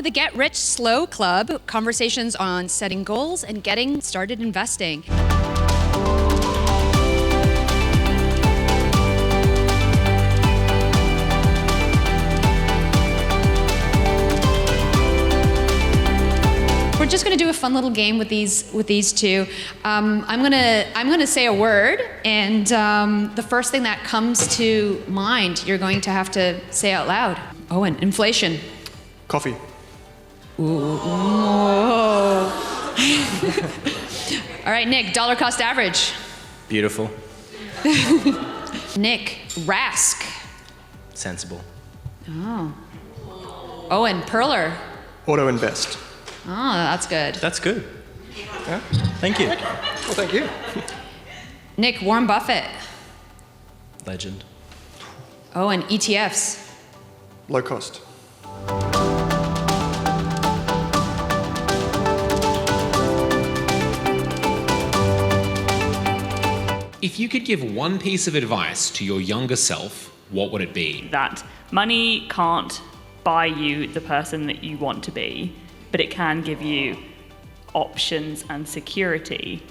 the Get Rich Slow Club, conversations on setting goals and getting started investing. We're just going to do a fun little game with these two. I'm gonna say a word, and the first thing that comes to mind, you're going to have to say out loud. Owen, inflation. Coffee. Ooh. All right, Nick, dollar cost average. Beautiful. Nick, Rask. Sensible. Oh. Owen, Perler. Auto invest. Oh, that's good. That's good. Yeah. Thank you. Well, thank you. Nick, Warren Buffett. Legend. Owen, ETFs. Low cost. If you could give one piece of advice to your younger self, what would it be? That money can't buy you the person that you want to be, but it can give you options and security.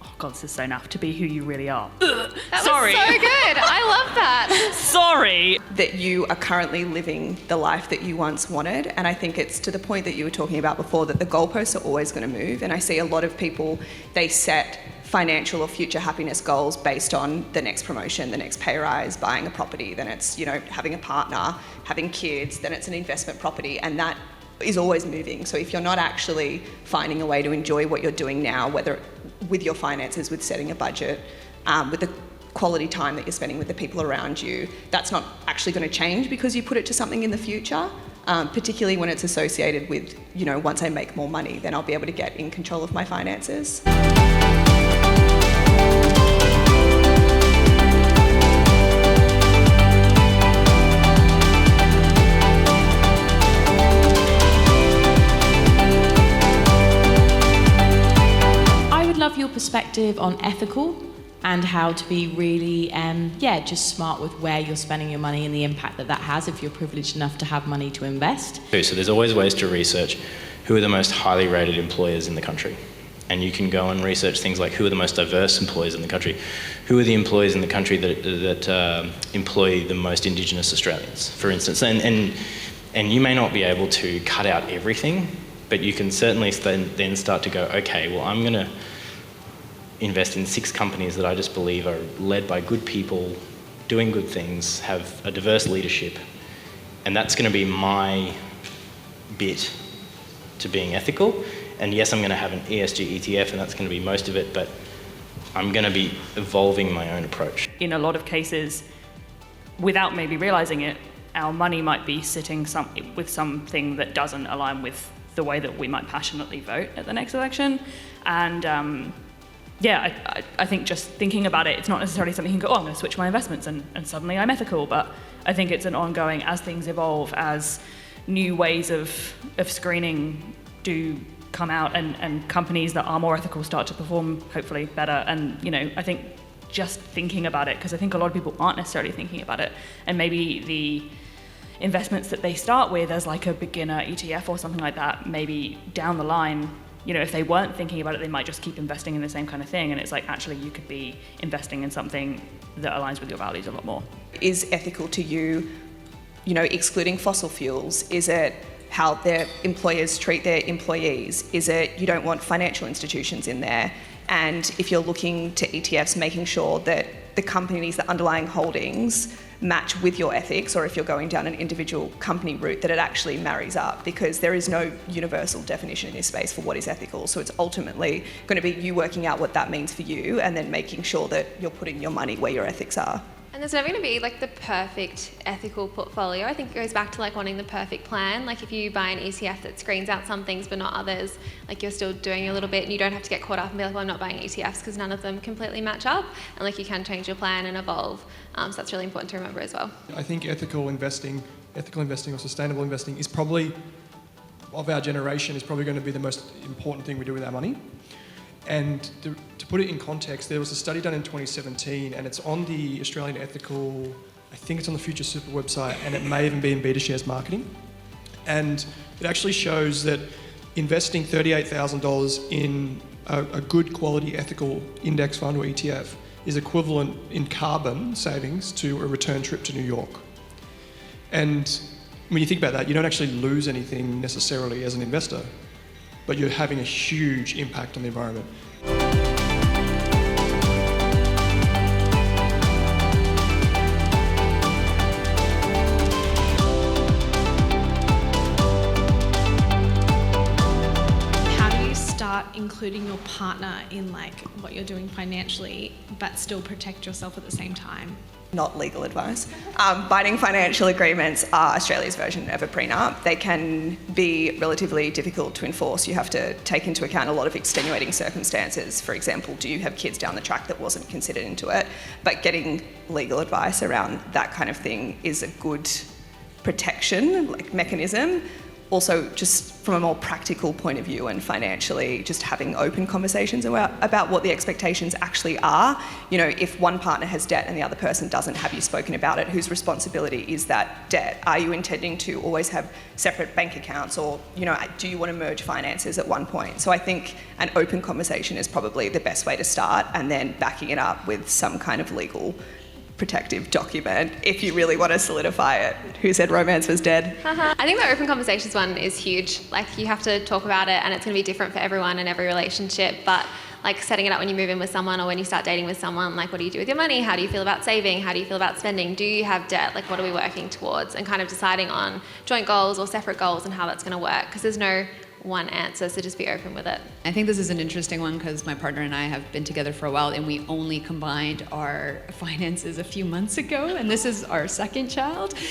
Oh God, this is so naff, to be who you really are. That Sorry. was so good. I love that. Sorry. That you are currently living the life that you once wanted. And I think it's to the point that you were talking about before, that the goalposts are always going to move. And I see a lot of people, they set financial or future happiness goals based on the next promotion, the next pay rise, buying a property, then it's, having a partner, having kids, then it's an investment property, and that is always moving. So if you're not actually finding a way to enjoy what you're doing now, whether with your finances, with setting a budget, with the quality time that you're spending with the people around you, that's not actually going to change because you put it to something in the future, particularly when it's associated with, once I make more money, then I'll be able to get in control of my finances. Your perspective on ethical and how to be really, just smart with where you're spending your money and the impact that has if you're privileged enough to have money to invest. So there's always ways to research who are the most highly rated employers in the country. And you can go and research things like who are the most diverse employers in the country, who are the employers in the country that employ the most Indigenous Australians, for instance. And you may not be able to cut out everything, but you can certainly then start to go, okay, well, I'm going to invest in 6 companies that I just believe are led by good people, doing good things, have a diverse leadership, and that's going to be my bit to being ethical. And yes, I'm going to have an ESG ETF, and that's going to be most of it, but I'm going to be evolving my own approach. In a lot of cases, without maybe realizing it, our money might be sitting with something that doesn't align with the way that we might passionately vote at the next election. And I think just thinking about it, it's not necessarily something you can go, I'm going to switch my investments and suddenly I'm ethical. But I think it's an ongoing, as things evolve, as new ways of screening do come out and companies that are more ethical start to perform hopefully better. And, I think just thinking about it, because I think a lot of people aren't necessarily thinking about it, and maybe the investments that they start with as like a beginner ETF or something like that, maybe down the line, if they weren't thinking about it, they might just keep investing in the same kind of thing. And it's like, actually, you could be investing in something that aligns with your values a lot more. Is ethical to you, excluding fossil fuels? Is it how their employers treat their employees? Is it you don't want financial institutions in there? And if you're looking to ETFs, making sure that the companies, the underlying holdings, match with your ethics, or if you're going down an individual company route, that it actually marries up, because there is no universal definition in this space for what is ethical. So it's ultimately going to be you working out what that means for you and then making sure that you're putting your money where your ethics are. And there's never going to be like the perfect ethical portfolio. I think it goes back to like wanting the perfect plan. Like if you buy an ETF that screens out some things but not others, like you're still doing a little bit, and you don't have to get caught up and be like, well, I'm not buying ETFs because none of them completely match up. And like you can change your plan and evolve. So that's really important to remember as well. I think ethical investing or sustainable investing is probably, of our generation, is probably going to be the most important thing we do with our money. And to put it in context, there was a study done in 2017, and it's on the Australian Ethical, I think it's on the Future Super website, and it may even be in BetaShares Marketing. And It actually shows that investing $38,000 in a good quality ethical index fund or ETF is equivalent in carbon savings to a return trip to New York. And when you think about that, you don't actually lose anything necessarily as an investor, but you're having a huge impact on the environment. Including your partner in like what you're doing financially, but still protect yourself at the same time? Not legal advice. Binding financial agreements are Australia's version of a prenup. They can be relatively difficult to enforce. You have to take into account a lot of extenuating circumstances. For example, do you have kids down the track that wasn't considered into it? But getting legal advice around that kind of thing is a good protection, like mechanism. Also, just from a more practical point of view and financially, just having open conversations about what the expectations actually are. You know, if one partner has debt and the other person doesn't, have you spoken about it? Whose responsibility is that debt? Are you intending to always have separate bank accounts, or, you know, do you want to merge finances at one point? So I think an open conversation is probably the best way to start, and then backing it up with some kind of legal protective document if you really want to solidify it. Who said romance was dead? I think the open conversations one is huge. Like, you have to talk about it, and it's going to be different for everyone in every relationship, but like setting it up when you move in with someone or when you start dating with someone, like, what do you do with your money? How do you feel about saving? How do you feel about spending? Do you have debt? Like, what are we working towards? And kind of deciding on joint goals or separate goals and how that's going to work, because there's no one answer, so just be open with it. I think this is an interesting one because my partner and I have been together for a while, and we only combined our finances a few months ago, and this is our second child. So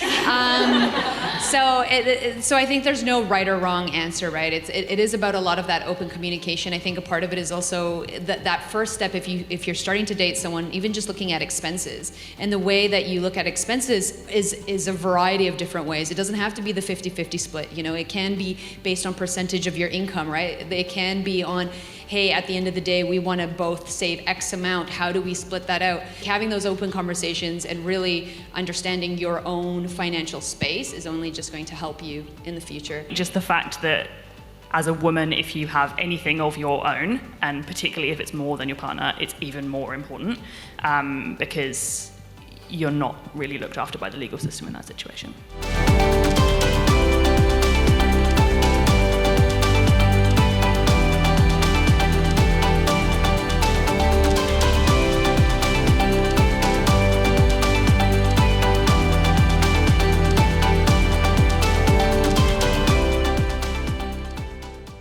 I think there's no right or wrong answer, right? It is about a lot of that open communication. I think a part of it is also that first step, if you're starting to date someone, even just looking at expenses, and the way that you look at expenses is a variety of different ways. It doesn't have to be the 50-50 split. You know, it can be based on percentage of your income, right? They can be on, hey, at the end of the day, we want to both save X amount. How do we split that out? Having those open conversations and really understanding your own financial space is only just going to help you in the future. Just the fact that as a woman, if you have anything of your own, and particularly if it's more than your partner, it's even more important, because you're not really looked after by the legal system in that situation.